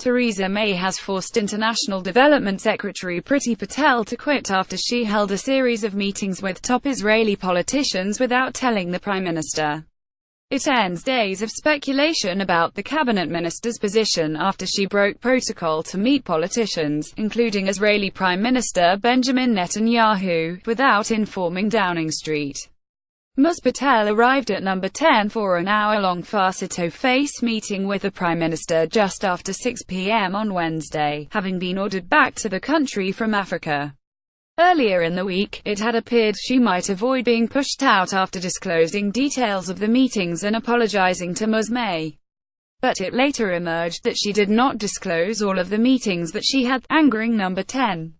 Theresa May has forced International Development Secretary Priti Patel to quit after she held a series of meetings with top Israeli politicians without telling the Prime Minister. It ends days of speculation about the cabinet minister's position after she broke protocol to meet politicians, including Israeli Prime Minister Benjamin Netanyahu, without informing Downing Street. Ms. Patel arrived at number 10 for an hour-long face-to-face meeting with the Prime Minister just after 6 p.m. on Wednesday, having been ordered back to the country from Africa. Earlier in the week, it had appeared she might avoid being pushed out after disclosing details of the meetings and apologizing to Ms. May. But it later emerged that she did not disclose all of the meetings that she had, angering number 10.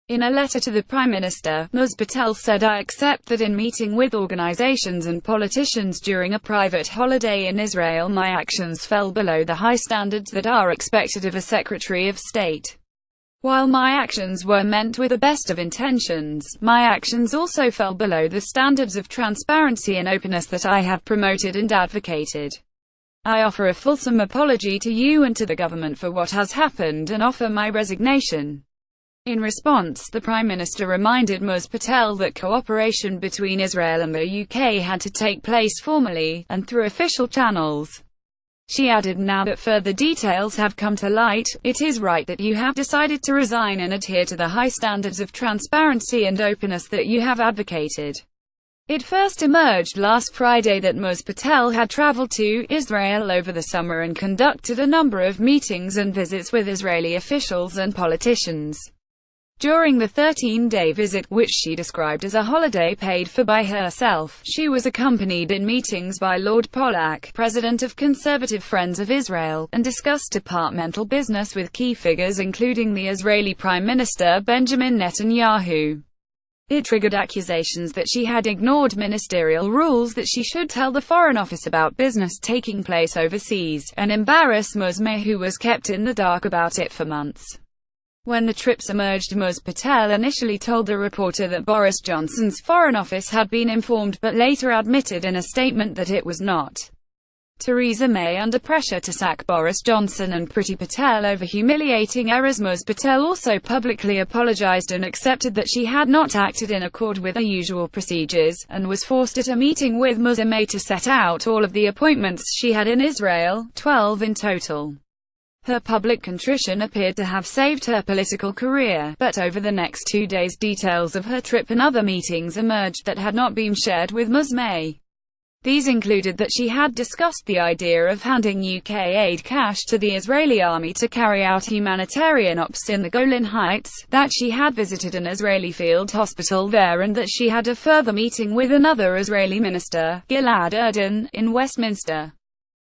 In a letter to the Prime Minister, Ms. Patel said, "I accept that in meeting with organizations and politicians during a private holiday in Israel, my actions fell below the high standards that are expected of a Secretary of State. While my actions were meant with the best of intentions, my actions also fell below the standards of transparency and openness that I have promoted and advocated. I offer a fulsome apology to you and to the government for what has happened and offer my resignation." In response, the Prime Minister reminded Ms. Patel that cooperation between Israel and the UK had to take place formally, and through official channels. She added, "Now that further details have come to light, it is right that you have decided to resign and adhere to the high standards of transparency and openness that you have advocated." It first emerged last Friday that Ms. Patel had traveled to Israel over the summer and conducted a number of meetings and visits with Israeli officials and politicians. During the 13-day visit, which she described as a holiday paid for by herself, she was accompanied in meetings by Lord Pollack, president of Conservative Friends of Israel, and discussed departmental business with key figures including the Israeli Prime Minister Benjamin Netanyahu. It triggered accusations that she had ignored ministerial rules that she should tell the Foreign Office about business taking place overseas, and embarrass Ms. May, who was kept in the dark about it for months. When the trips emerged, Ms. Patel initially told the reporter that Boris Johnson's Foreign Office had been informed, but later admitted in a statement that it was not. Theresa May under pressure to sack Boris Johnson and Priti Patel over humiliating errors. Ms. Patel also publicly apologized and accepted that she had not acted in accord with her usual procedures, and was forced at a meeting with Ms. May to set out all of the appointments she had in Israel, 12 in total. Her public contrition appeared to have saved her political career, but over the next 2 days details of her trip and other meetings emerged that had not been shared with Ms. May. These included that she had discussed the idea of handing UK aid cash to the Israeli army to carry out humanitarian ops in the Golan Heights, that she had visited an Israeli field hospital there, and that she had a further meeting with another Israeli minister, Gilad Erdan, in Westminster.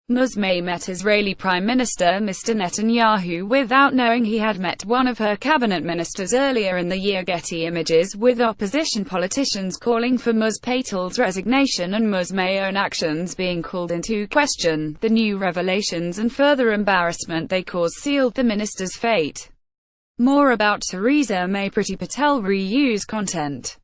Ms. May met Israeli Prime Minister Mr. Netanyahu without knowing he had met one of her cabinet ministers earlier in the year. Getty Images, with opposition politicians calling for Ms. Patel's resignation and Ms. May's own actions being called into question. The new revelations and further embarrassment they caused sealed the minister's fate. More about Theresa May. Priti Patel reuse content.